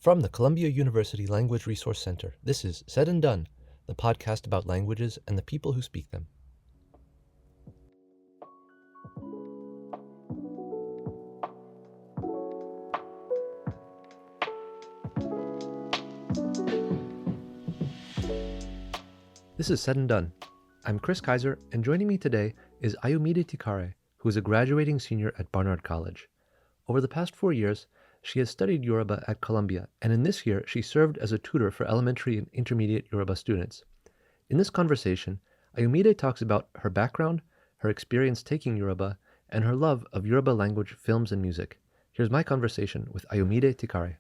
From the Columbia University Language Resource Center, this is Said and Done, the podcast about languages and the people who speak them. This is Said and Done. I'm Chris Kaiser, and joining me today is Ayomide Tikare, who is a graduating senior at Barnard College. Over the past 4 years, she has studied Yoruba at Columbia, and in this year, she served as a tutor for elementary and intermediate Yoruba students. In this conversation, Ayomide talks about her background, her experience taking Yoruba, and her love of Yoruba language films and music. Here's my conversation with Ayomide Tikare.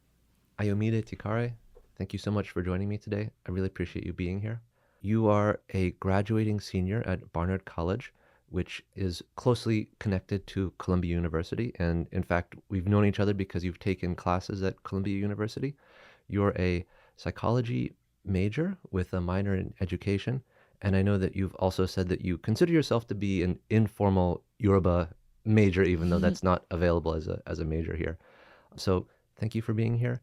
Ayomide Tikare, thank you so much for joining me today. I really appreciate you being here. You are a graduating senior at Barnard College, which is closely connected to Columbia University. And in fact, we've known each other because you've taken classes at Columbia University. You're a psychology major with a minor in education. And I know that you've also said that you consider yourself to be an informal Yoruba major, even though that's not available as a major here. So thank you for being here.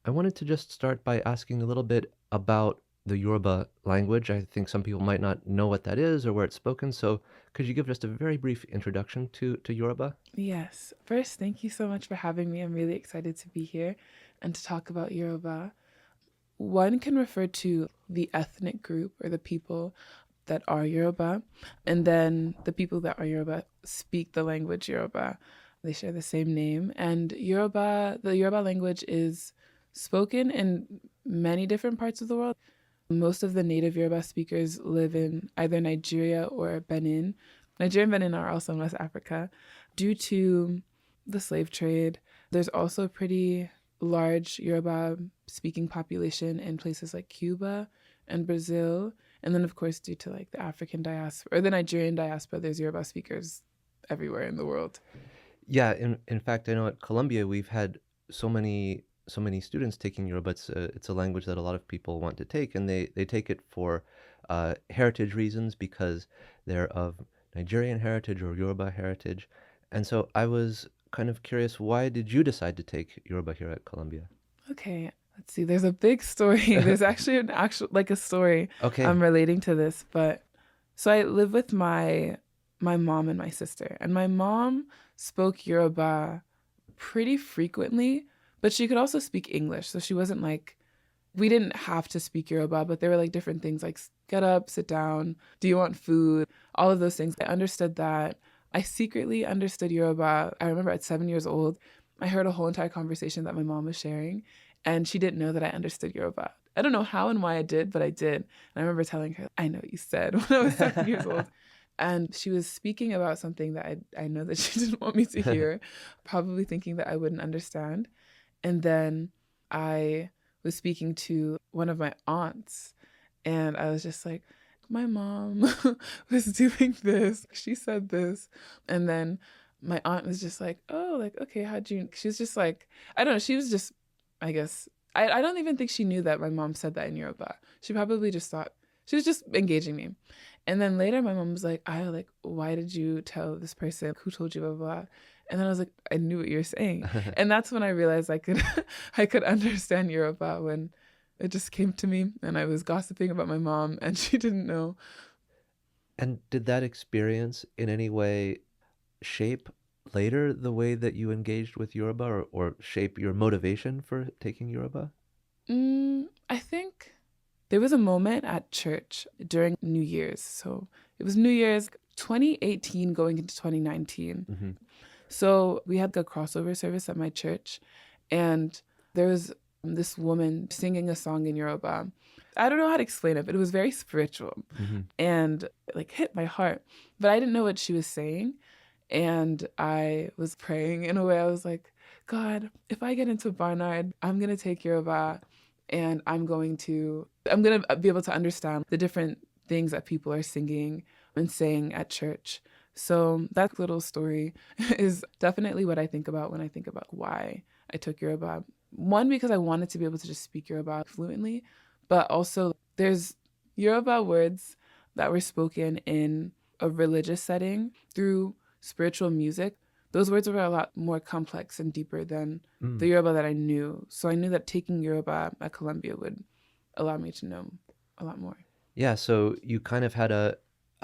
I wanted to just start by asking a little bit about the Yoruba language. I think some people might not know what that is or where it's spoken. So could you give just a very brief introduction to Yoruba? Yes. First, thank you so much for having me. I'm really excited to be here and to talk about Yoruba. One can refer to the ethnic group or the people that are Yoruba, and then the people that are Yoruba speak the language Yoruba. They share the same name. And the Yoruba language is spoken in many different parts of the world. Most of the native Yoruba speakers live in either Nigeria or Benin. Nigeria and Benin are also in West Africa. Due to the slave trade, there's also a pretty large Yoruba-speaking population in places like Cuba and Brazil. And then, of course, due to like the African diaspora or the Nigerian diaspora, there's Yoruba speakers everywhere in the world. Yeah, in fact, I know at Columbia we've had so many students taking Yoruba. It's a language that a lot of people want to take, and they take it for heritage reasons because they're of Nigerian heritage or Yoruba heritage. And so I was kind of curious, why did you decide to take Yoruba here at Columbia? Okay, let's see. There's a big story. There's actually a story relating to this. But so I live with my mom and my sister, and my mom spoke Yoruba pretty frequently, but she could also speak English. So she wasn't like, we didn't have to speak Yoruba, but there were like different things like get up, sit down, do you want food? All of those things. I understood that. I secretly understood Yoruba. I remember at 7 years old, I heard a whole entire conversation that my mom was sharing, and she didn't know that I understood Yoruba. I don't know how and why I did, but I did. And I remember telling her, I know what you said when I was 7 years old. And she was speaking about something that I know that she didn't want me to hear, probably thinking that I wouldn't understand. And then I was speaking to one of my aunts, and I was just like, my mom was doing this. She said this. And then my aunt was just like, oh, like, okay, she was just like, I don't know. She was just, I guess, I don't even think she knew that my mom said that in Yoruba. She probably just thought, she was just engaging me. And then later my mom was like, why did you tell this person? Who told you, blah, blah, blah? And then I was like, I knew what you were saying. And that's when I realized I could understand Yoruba, when it just came to me and I was gossiping about my mom and she didn't know. And did that experience in any way shape later the way that you engaged with Yoruba or shape your motivation for taking Yoruba? I think there was a moment at church during New Year's. So it was New Year's 2018 going into 2019. Mm-hmm. So we had a crossover service at my church, and there was this woman singing a song in Yoruba. I don't know how to explain it, but it was very spiritual and it like hit my heart. But I didn't know what she was saying. And I was praying in a way. I was like, God, if I get into Barnard, I'm going to take Yoruba and I'm going to be able to understand the different things that people are singing and saying at church. So that little story is definitely what I think about when I think about why I took Yoruba. One, because I wanted to be able to just speak Yoruba fluently, but also there's Yoruba words that were spoken in a religious setting through spiritual music, those words were a lot more complex and deeper than the Yoruba that I knew. So I knew that taking Yoruba at Columbia would allow me to know a lot more. Yeah, so you kind of had a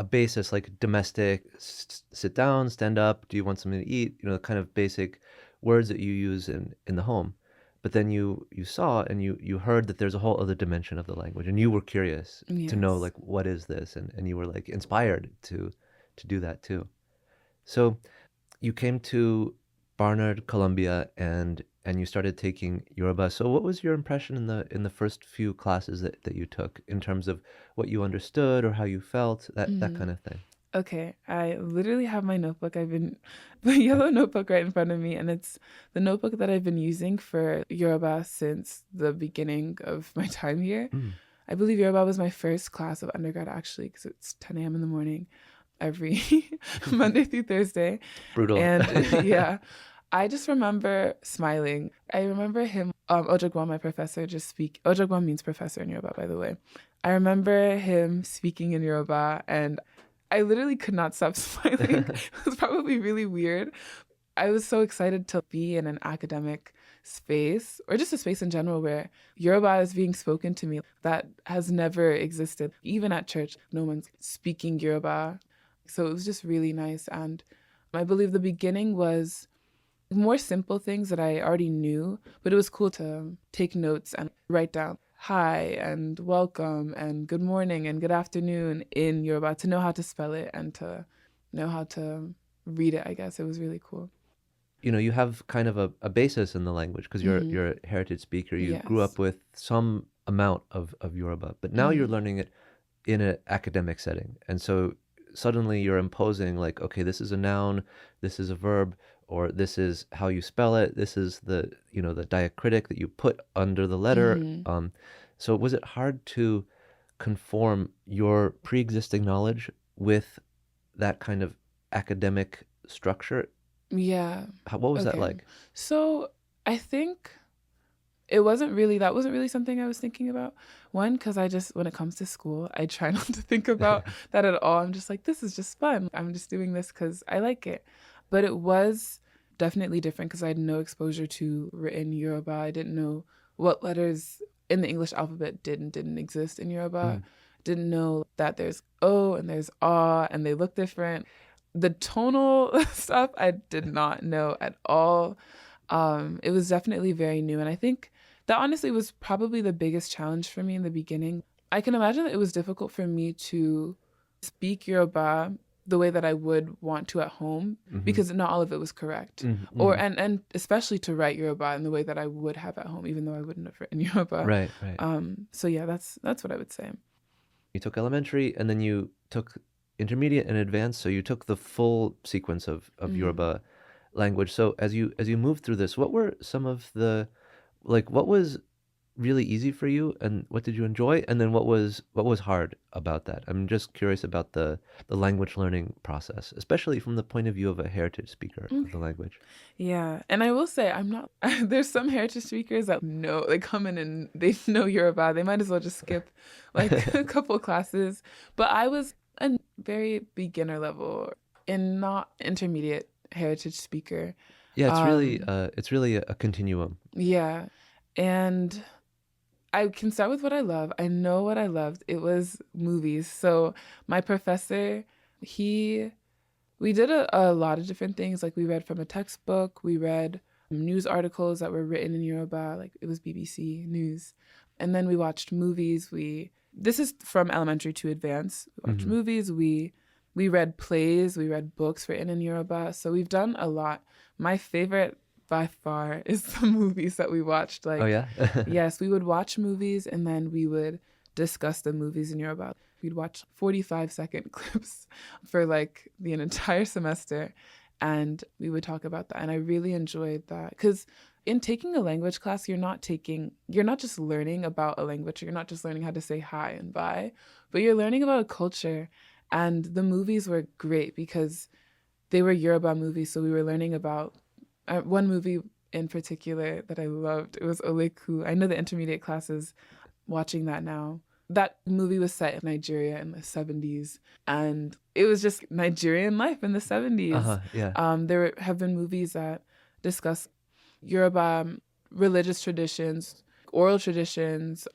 basis, like domestic, sit down, stand up, do you want something to eat, kind of basic words that you use in the home. But then you saw and you heard that there's a whole other dimension of the language, and you were curious to know, Yes. like, what is this? And you were like inspired to do that too. So you came to Barnard, Columbia, and you started taking Yoruba. So what was your impression in the first few classes that you took, in terms of what you understood or how you felt, that kind of thing? Okay, I literally have my notebook. The yellow notebook right in front of me, and it's the notebook that I've been using for Yoruba since the beginning of my time here. I believe Yoruba was my first class of undergrad, actually, because it's 10 a.m. in the morning every Monday through Thursday. Brutal. And yeah, I just remember smiling. I remember him, Ojogwan, my professor, just speak. Ojogwan means professor in Yoruba, by the way. I remember him speaking in Yoruba, and I literally could not stop smiling. It was probably really weird. I was so excited to be in an academic space, or just a space in general, where Yoruba is being spoken to me. That has never existed. Even at church, no one's speaking Yoruba. So it was just really nice. And I believe the beginning was more simple things that I already knew, but it was cool to take notes and write down hi and welcome and good morning and good afternoon in Yoruba, to know how to spell it and to know how to read it. I guess it was really cool. You have kind of a basis in the language, because you're a heritage speaker. You grew Yes. up with some amount of Yoruba, but now you're learning it in an academic setting. And so suddenly you're imposing, like, okay, this is a noun, this is a verb, or this is how you spell it, this is the the diacritic that you put under the letter. So was it hard to conform your pre-existing knowledge with that kind of academic structure? Yeah. What was that Okay. like? So I think that wasn't really something I was thinking about. One, because when it comes to school, I try not to think about that at all. I'm just like, this is just fun. I'm just doing this because I like it. But it was definitely different because I had no exposure to written Yoruba. I didn't know what letters in the English alphabet didn't exist in Yoruba. Didn't know that there's O and there's A and they look different. The tonal stuff I did not know at all. It was definitely very new. And I think that honestly was probably the biggest challenge for me in the beginning. I can imagine that it was difficult for me to speak Yoruba the way that I would want to at home, because not all of it was correct. Or and especially to write Yoruba in the way that I would have at home, even though I wouldn't have written Yoruba. Right. So yeah, that's what I would say. You took elementary, and then you took intermediate and advanced, so you took the full sequence of Yoruba language. So as you moved through this, what were some of the, like, what was really easy for you, and what did you enjoy, and then what was hard about that? I'm just curious about the language learning process, especially from the point of view of a heritage speaker of the language. Yeah, and I will say I'm not. There's some heritage speakers that they come in and they know Yoruba. They might as well just skip like a couple classes. But I was a very beginner level and not intermediate heritage speaker. Yeah, it's really a continuum. Yeah, and I can start with what I love. I know what I loved. It was movies. So my professor, we did a lot of different things. Like, we read from a textbook. We read news articles that were written in Yoruba. Like, it was BBC News. And then we watched movies. This is from elementary to advanced. We watched movies. We read plays. We read books written in Yoruba. So we've done a lot. My favorite by far is the movies that we watched. Like, oh yeah. yes, we would watch movies and then we would discuss the movies in Yoruba. We'd watch 45-second clips for like the entire semester, and we would talk about that. And I really enjoyed that, because in taking a language class, you're not just learning about a language. You're not just learning how to say hi and bye, but you're learning about a culture. And the movies were great because they were Yoruba movies. So we were learning about one movie in particular that I loved. It was Oleku. I know the intermediate classes watching that now that movie was set in Nigeria in the 70s, and it was just Nigerian life in the 70s. There have been movies that discuss Yoruba religious traditions, oral traditions,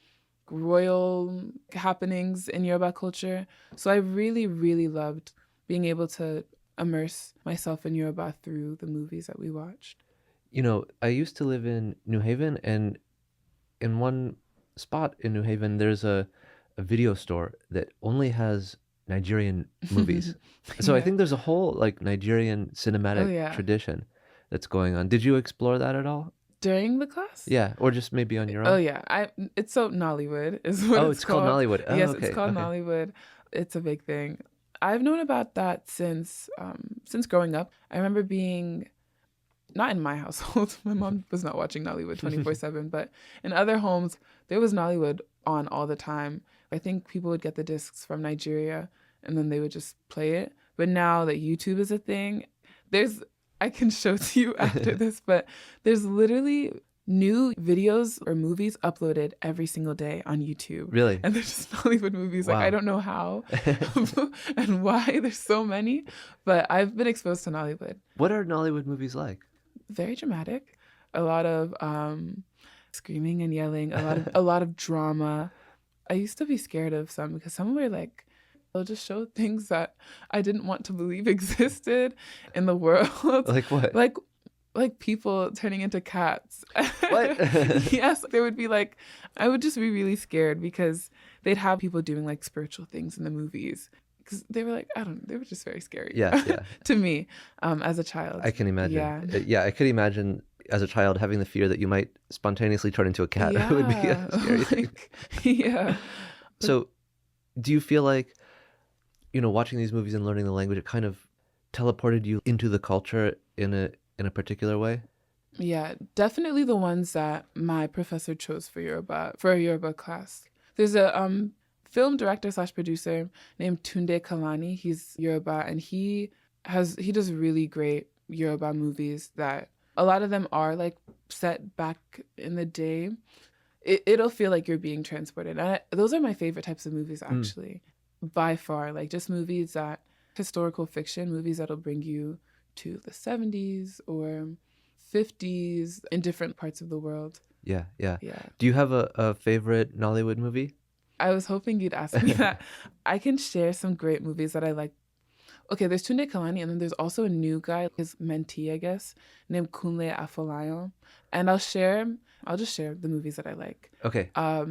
royal happenings in Yoruba culture. So I really, really loved being able to immerse myself in Yoruba through the movies that we watched. You know, I used to live in New Haven, and in one spot in New Haven, there's a video store that only has Nigerian movies. So I think there's a whole like Nigerian cinematic tradition that's going on. Did you explore that at all? During the class? Yeah, or just maybe on your own? Oh, yeah. It's so Nollywood is what it's called. Oh, it's called Nollywood. Oh, yes, okay. It's called Nollywood. It's a big thing. I've known about that since growing up. I remember being, not in my household, my mom was not watching Nollywood 24/7, but in other homes, there was Nollywood on all the time. I think people would get the discs from Nigeria and then they would just play it. But now that YouTube is a thing, I can show to you after this, but there's literally new videos or movies uploaded every single day on YouTube. Really? And they're just Nollywood movies. Wow. Like, I don't know how and why there's so many, but I've been exposed to Nollywood. What are Nollywood movies like? Very dramatic. A lot of screaming and yelling, a lot of drama. I used to be scared of some because some were like, they'll just show things that I didn't want to believe existed in the world. Like what? Like people turning into cats. What? Yes, there would be like, I would just be really scared because they'd have people doing like spiritual things in the movies. Because they were like, they were just very scary. Yeah. To me, as a child. I can imagine. Yeah, I could imagine as a child having the fear that you might spontaneously turn into a cat. Yeah. It would be a scary thing. Yeah. So do you feel like, watching these movies and learning the language, it kind of teleported you into the culture in a particular way? Yeah, definitely the ones that my professor chose for a Yoruba class. There's a film director / producer named Tunde Kelani. He's Yoruba, and he does really great Yoruba movies that a lot of them are like set back in the day. It'll feel like you're being transported. And those are my favorite types of movies, actually, by far. Like just movies historical fiction, movies that'll bring you to the 70s or 50s in different parts of the world. Yeah. Do you have a favorite Nollywood movie? I was hoping you'd ask me that. I can share some great movies that I like. Okay, there's Tunde Kelani, and then there's also a new guy, his mentee, I guess, named Kunle Afolayan. And I'll just share the movies that I like. Okay. By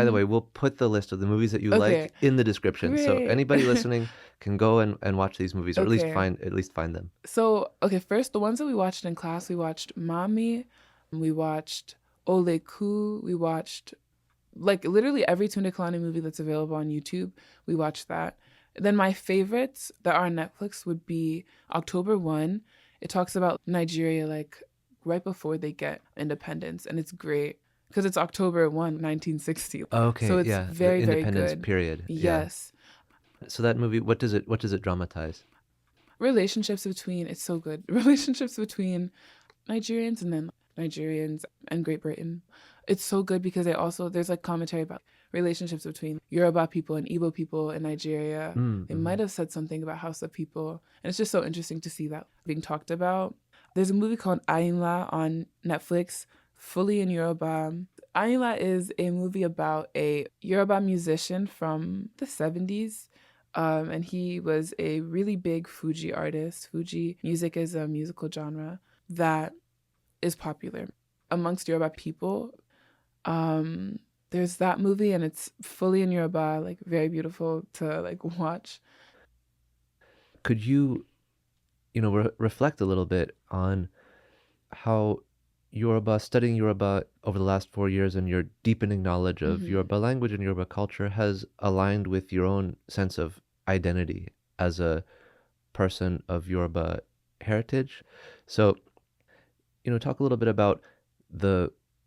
the way, we'll put the list of the movies that you like in the description. Great. So anybody listening can go and watch these movies, or at least find them. So, okay, first, the ones that we watched in class, we watched Maami, we watched Ole Ku, we watched like literally every Tunde Kelani movie that's available on YouTube. We watched that. Then my favorites that are on Netflix would be October 1. It talks about Nigeria like right before they get independence, and it's great because it's October 1, 1960. Okay, so it's very, the very independence good. Period. Yes. Yeah. So that movie, what does it dramatize? It's so good. Relationships between Nigerians and then Nigerians and Great Britain. It's so good because there's like commentary about relationships between Yoruba people and Igbo people in Nigeria. They might have said something about Hausa people. And it's just so interesting to see that being talked about. There's a movie called Ayomide on Netflix, fully in Yoruba. Ayomide is a movie about a Yoruba musician from the 70s. And he was a really big Fuji artist. Fuji music is a musical genre that is popular amongst Yoruba people. There's that movie, and it's fully in Yoruba, like very beautiful to like watch. Could you, reflect a little bit on how studying Yoruba over the last 4 years and your deepening knowledge of Yoruba language and Yoruba culture has aligned with your own sense of identity as a person of Yoruba heritage? So, talk a little bit about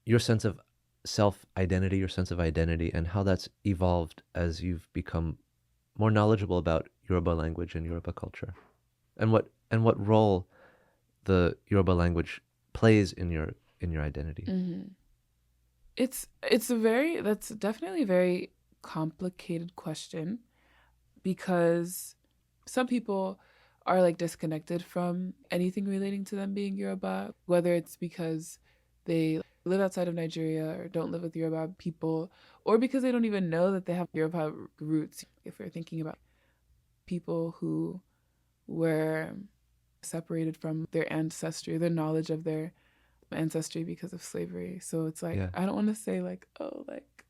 your sense of self-identity, your sense of identity, and how that's evolved as you've become more knowledgeable about Yoruba language and Yoruba culture, and what role the Yoruba language plays in your identity. That's definitely a very complicated question, because some people are like disconnected from anything relating to them being Yoruba, whether it's because they live outside of Nigeria or don't live with Yoruba people, or because they don't even know that they have Yoruba roots. If we're thinking about people who were separated from their ancestry, their knowledge of their ancestry because of slavery. So it's like, I don't want to say like, oh, like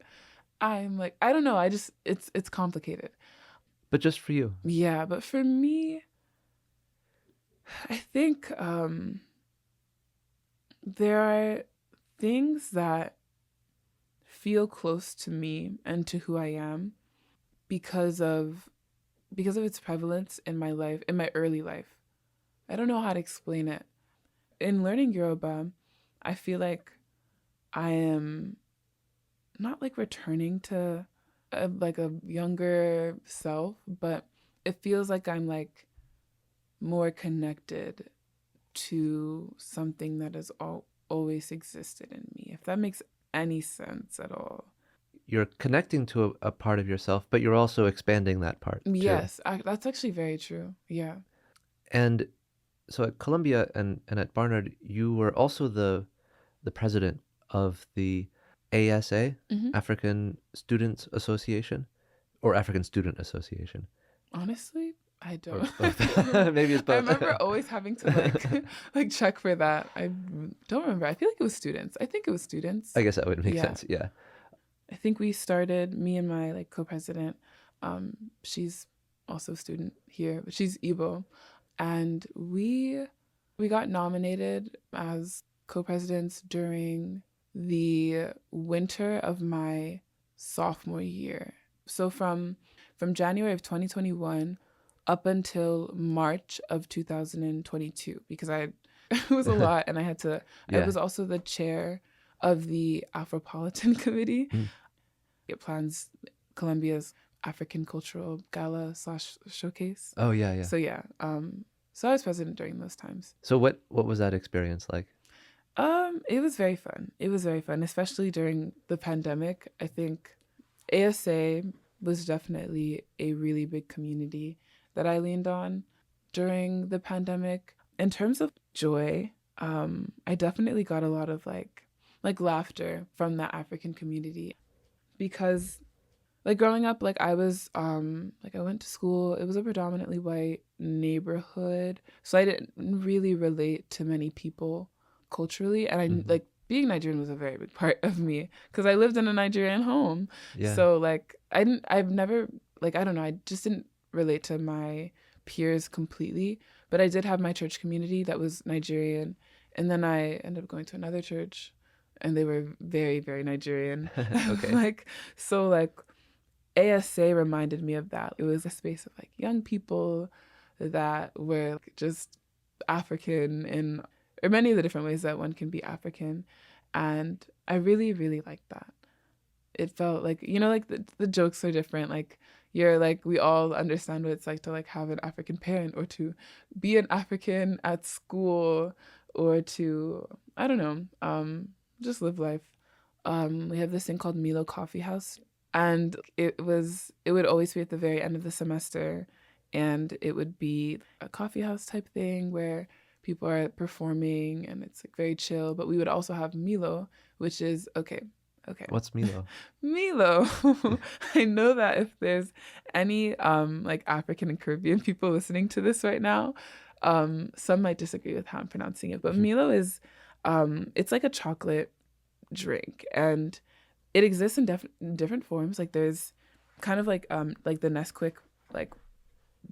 I'm like, I don't know. It's complicated. But just for you. Yeah. But for me, I think there are things that feel close to me and to who I am because of its prevalence in my life, in my early life. I don't know how to explain it. In learning Yoruba, I feel like I am not like returning to a younger self, but it feels like I'm like more connected to something that has always existed in me, if that makes any sense at all. You're connecting to a part of yourself, but you're also expanding that part too. Yes, that's actually very true. Yeah. And so at Columbia and at Barnard, you were also the president of the ASA, African Students Association, or African Student Association. Honestly, I don't. Maybe it's both. I remember always having to like check for that. I don't remember. I feel like it was students. I think it was students. I guess that would make sense. Yeah. I think we started, me and my like co-president. She's also a student here, but she's Igbo, and we got nominated as co-presidents during the winter of my sophomore year. So from January of 2021 up until March of 2022, because it was a lot, and I had to. I was also the chair of the Afropolitan Committee. It plans Columbia's African Cultural Gala / Showcase. Oh yeah. So yeah. So I was president during those times. So what was that experience like? It was very fun. It was very fun, especially during the pandemic. I think ASA was definitely a really big community that I leaned on during the pandemic. In terms of joy, I definitely got a lot of like laughter from that African community, because like growing up, like I was like I went to school. It was a predominantly white neighborhood, so I didn't really relate to many people culturally, and I like being Nigerian was a very big part of me because I lived in a Nigerian home. Yeah. So like I've never like, I don't know, I just didn't relate to my peers completely, but I did have my church community that was Nigerian, and then I ended up going to another church, and they were very, very Nigerian. Okay. Like, so like ASA reminded me of that. It was a space of like young people that were just African in or many of the different ways that one can be African. And I really, really liked that. It felt like, you know, like the jokes are different. Like you're like, we all understand what it's like to like have an African parent, or to be an African at school, or to, I don't know, just live life. We have this thing called Milo Coffee House, and it would always be at the very end of the semester, and it would be a coffee house type thing where people are performing and it's like very chill. But we would also have Milo, which is okay. What's Milo? Milo. I know that if there's any like African and Caribbean people listening to this right now, some might disagree with how I'm pronouncing it. But Milo is it's like a chocolate drink, and it exists in different forms. Like there's kind of like the Nesquik like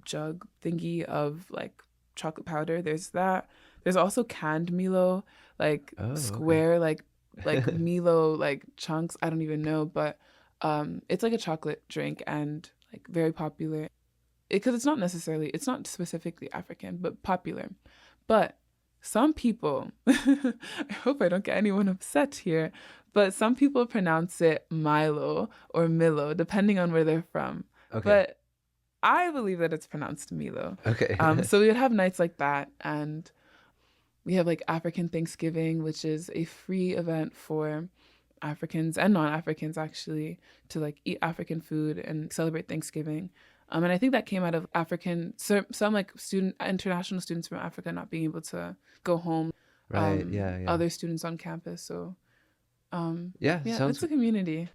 jug thingy of like chocolate powder. There's that. There's also canned Milo, like square, okay. like Milo, like chunks. I don't even know, but it's like a chocolate drink and like very popular. Because it's not specifically African, but popular. But some people, I hope I don't get anyone upset here, but some people pronounce it Milo or Milo, depending on where they're from. Okay. But I believe that it's pronounced Milo. Okay. So we would have nights like that, and we have like African Thanksgiving, which is a free event for Africans and non-Africans actually to like eat African food and celebrate Thanksgiving. And I think that came out of some like international students from Africa not being able to go home. Right. Yeah. Other students on campus. So, sounds... it's a community.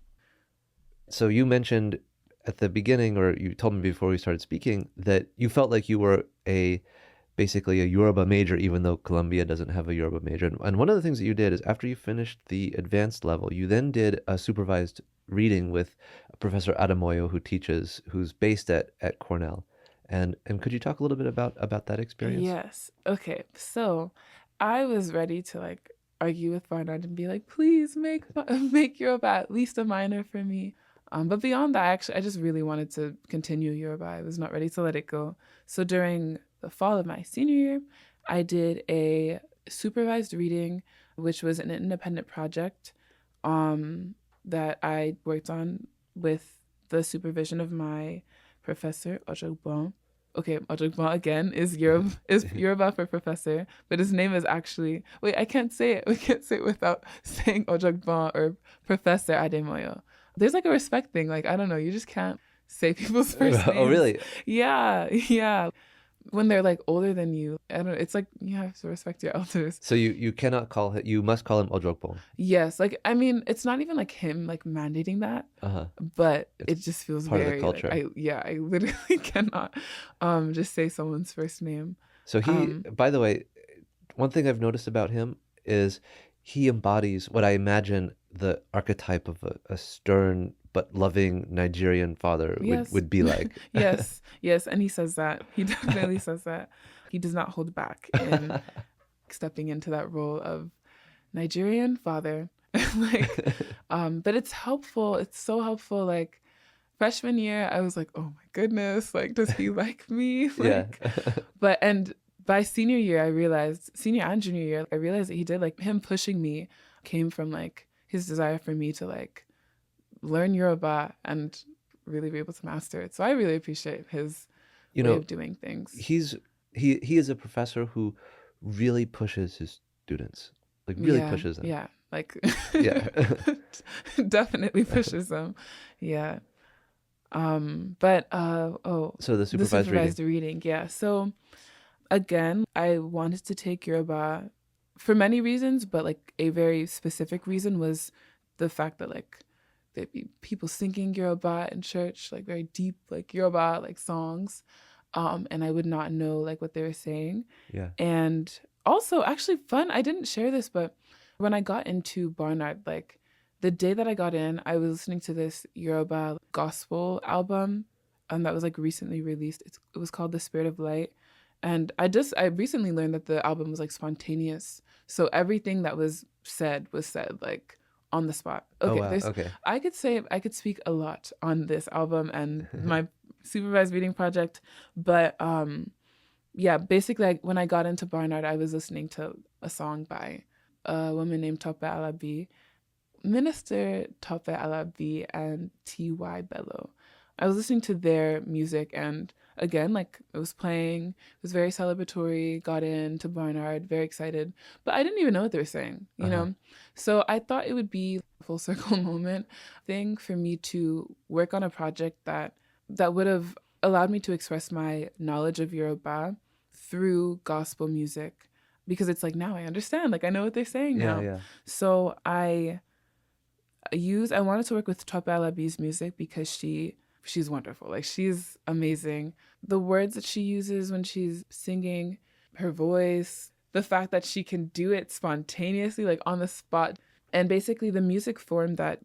So you mentioned at the beginning, or you told me before we started speaking, that you felt like you were basically a Yoruba major, even though Columbia doesn't have a Yoruba major. And one of the things that you did is after you finished the advanced level, you then did a supervised reading with Professor Ademoyo, who's based at Cornell. And could you talk a little bit about that experience? Yes. Okay. So I was ready to like argue with Barnard and be like, please make Yoruba at least a minor for me. But beyond that, I just really wanted to continue Yoruba. I was not ready to let it go. So during the fall of my senior year, I did a supervised reading, which was an independent project that I worked on with the supervision of my professor, Ojogbon. Okay, Ojogbon again is Yoruba for professor, but his name is actually... Wait, I can't say it. We can't say it without saying Ojogbon or Professor Ademoyo. There's like a respect thing. Like, I don't know, you just can't say people's first names. Oh, really? Yeah. When they're like older than you, I don't know, it's like you have to respect your elders. So you cannot call him, you must call him Ojogbon. Yes, like, I mean, it's not even like him like mandating that, but it just feels part very of the culture. Like, I literally cannot just say someone's first name. So he, by the way, one thing I've noticed about him is he embodies what I imagine the archetype of a stern but loving Nigerian father would be like. Yes, and he says that. He definitely says that. He does not hold back in stepping into that role of Nigerian father. But it's helpful. It's so helpful. Like, freshman year, I was like, oh my goodness, like, does he like me? And by senior year, senior and junior year, I realized that he did. Like, him pushing me came from like his desire for me to like learn Yoruba and really be able to master it. So I really appreciate his way of doing things. He is a professor who really pushes his students, like really pushes them. Yeah, like definitely pushes them. Yeah. So the supervised reading. Yeah. So again, I wanted to take Yoruba for many reasons, but like a very specific reason was the fact that like there'd be people singing Yoruba in church, like very deep, like Yoruba, like songs. And I would not know like what they were saying. Yeah. And also actually fun, I didn't share this, but when I got into Barnard, like the day that I got in, I was listening to this Yoruba gospel album that was like recently released. It was called The Spirit of Light. And I recently learned that the album was like spontaneous. So everything that was said like on the spot. Okay, okay. I could speak a lot on this album and my supervised reading project, but basically when I got into Barnard, I was listening to a song by a woman named Tope Alabi, Minister Tope Alabi and T.Y. Bello. I was listening to their music and again, like it was playing, it was very celebratory, got into Barnard, very excited, but I didn't even know what they were saying, you know? So I thought it would be a full circle moment thing for me to work on a project that would have allowed me to express my knowledge of Yoruba through gospel music, because it's like, now I understand, like I know what they're saying now. Yeah. So I wanted to work with Tope Alabi's music because she's wonderful. Like, she's amazing. The words that she uses when she's singing, her voice, the fact that she can do it spontaneously, like on the spot. And basically the music form that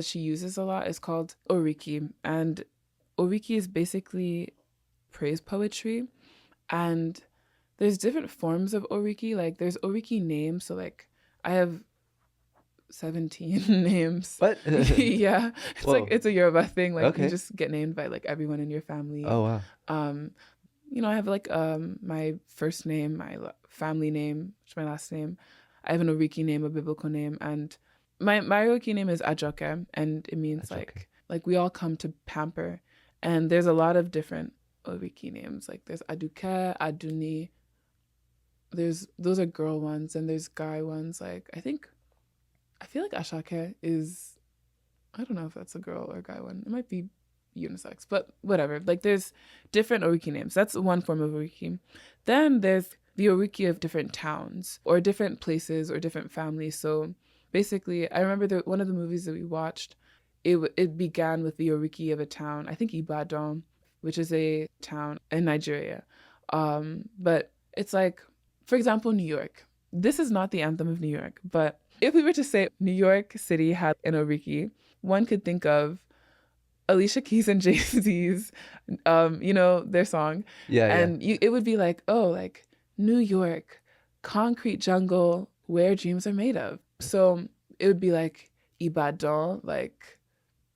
she uses a lot is called Oriki. And Oriki is basically praise poetry. And there's different forms of Oriki. Like, there's Oriki names. So like I have 17 names. What? Yeah. It's Whoa. like, it's a Yoruba thing. Like, okay. You just get named by like everyone in your family. Oh, wow. I have like my first name, my family name, which is my last name. I have an Oriki name, a biblical name, and my Oriki name is Ajoke, and it means Ajoke. like we all come to pamper. And there's a lot of different Oriki names. Like there's Aduke, Aduni. Those are girl ones, and there's guy ones. Like I think I feel like Ashake is, I don't know if that's a girl or a guy one. It might be unisex, but whatever. Like there's different Oriki names. That's one form of Oriki. Then there's the Oriki of different towns or different places or different families. So basically, I remember one of the movies that we watched, it began with the Oriki of a town, I think Ibadan, which is a town in Nigeria. But it's like, for example, New York. This is not the anthem of New York, but if we were to say New York City had an Oriki, one could think of Alicia Keys and Jay-Z's, their song. Yeah, and it would be like, oh, like New York, concrete jungle where dreams are made of. So it would be like Ibadan, like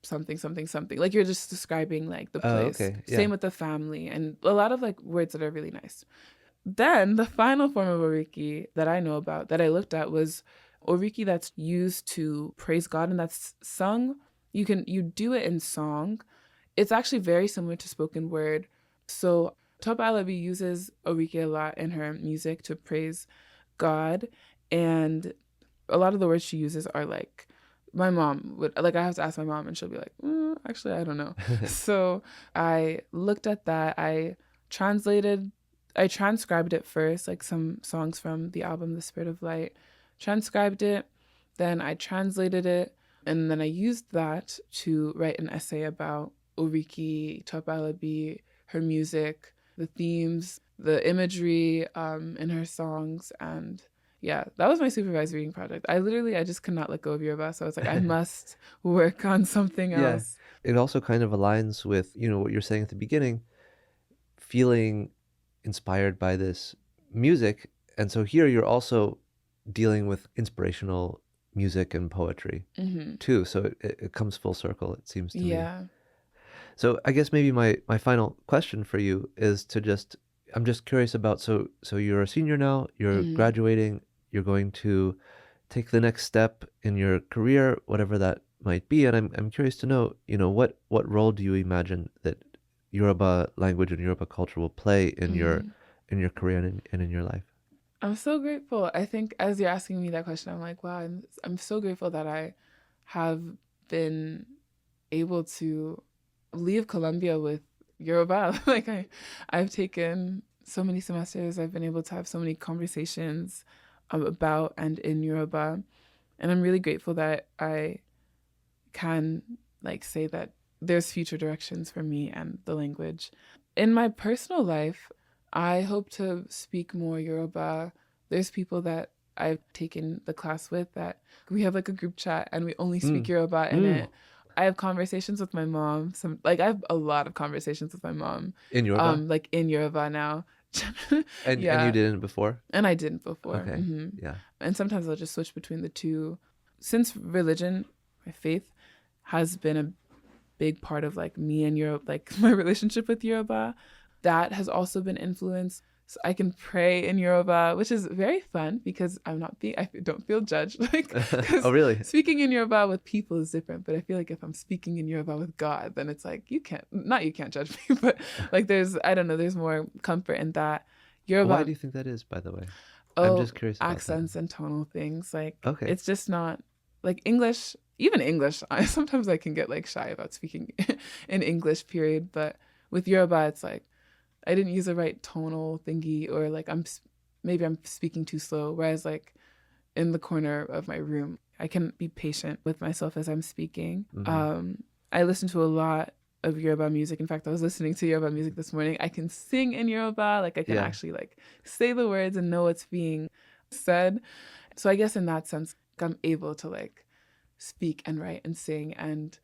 something, something, something. Like you're just describing like the place. Okay. Yeah. Same with the family and a lot of like words that are really nice. Then the final form of Oriki that I know about, that I looked at, was Oriki that's used to praise God, and that's sung. You do it in song. It's actually very similar to spoken word. So Tope Alabi uses Oriki a lot in her music to praise God, and a lot of the words she uses are like, my mom would, like, I have to ask my mom and she'll be like, actually, I don't know. So I looked at that. I transcribed it first, like some songs from the album The Spirit of Light, transcribed it, then I translated it, and then I used that to write an essay about Oriki, Tope Alabi, her music, the themes, the imagery in her songs. And yeah, that was my supervised reading project. I just could not let go of Yoruba. So I was like, I must work on something else. It also kind of aligns with, what you're saying at the beginning, feeling inspired by this music. And so here you're also dealing with inspirational music and poetry too. So it comes full circle, it seems to me. Yeah. So I guess maybe my final question for you is I'm just curious about, so you're a senior now, you're graduating, you're going to take the next step in your career, whatever that might be. And I'm curious to know, what role do you imagine that Yoruba language and Yoruba culture will play in your career and in your life? I'm so grateful. I think as you're asking me that question, I'm like, wow, I'm so grateful that I have been able to leave Colombia with Yoruba. Like I've taken so many semesters. I've been able to have so many conversations about and in Yoruba. And I'm really grateful that I can like say that there's future directions for me and the language. In my personal life, I hope to speak more Yoruba. There's people that I've taken the class with that we have like a group chat and we only speak Yoruba in it. I have conversations with my mom. I have a lot of conversations with my mom. In Yoruba? Like in Yoruba now. And you didn't before? And I didn't before. Okay. Yeah. And sometimes I'll just switch between the two. Since religion, my faith, has been a big part of like me and Europe, like my relationship with Yoruba, that has also been influenced. So I can pray in Yoruba, which is very fun because I don't feel judged. Like, oh, really? Speaking in Yoruba with people is different, but I feel like if I'm speaking in Yoruba with God, then it's like, you can't judge me, but like there's more comfort in that. Yoruba. Why do you think that is, by the way? I'm just curious about accents that. And tonal things. Like, okay. It's just not like English, even English. Sometimes I can get like shy about speaking in English, period. But with Yoruba, it's like, I didn't use the right tonal thingy, or like I'm speaking too slow. Whereas like in the corner of my room, I can be patient with myself as I'm speaking. I listen to a lot of Yoruba music. In fact, I was listening to Yoruba music this morning. I can sing in Yoruba. Like I can actually like say the words and know what's being said. So I guess in that sense, I'm able to like speak and write and sing and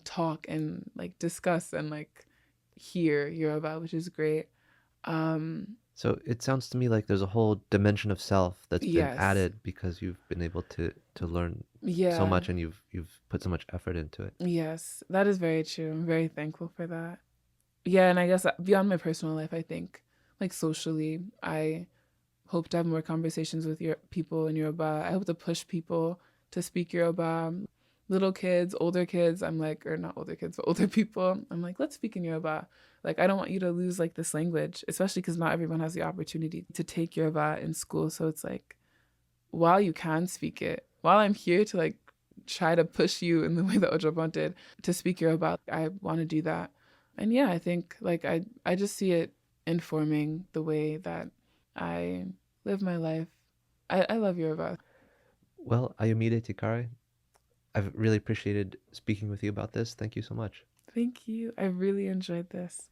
talk and like discuss and like hear Yoruba, which is great. So it sounds to me like there's a whole dimension of self that's been added because you've been able to learn so much and you've put so much effort into it. Yes, that is very true. I'm very thankful for that. Yeah, and I guess beyond my personal life, I think like socially, I hope to have more conversations with people in Yoruba. I hope to push people to speak Yoruba. Little kids, older kids, I'm like, or not older kids, but older people, I'm like, let's speak in Yoruba. Like, I don't want you to lose like this language, especially because not everyone has the opportunity to take Yoruba in school. So it's like, while you can speak it, while I'm here to like try to push you in the way that Ojobon did to speak Yoruba, I want to do that. And yeah, I think like I just see it informing the way that I live my life. I love Yoruba. Well, Ayomide Tikare, I've really appreciated speaking with you about this. Thank you so much. Thank you. I really enjoyed this.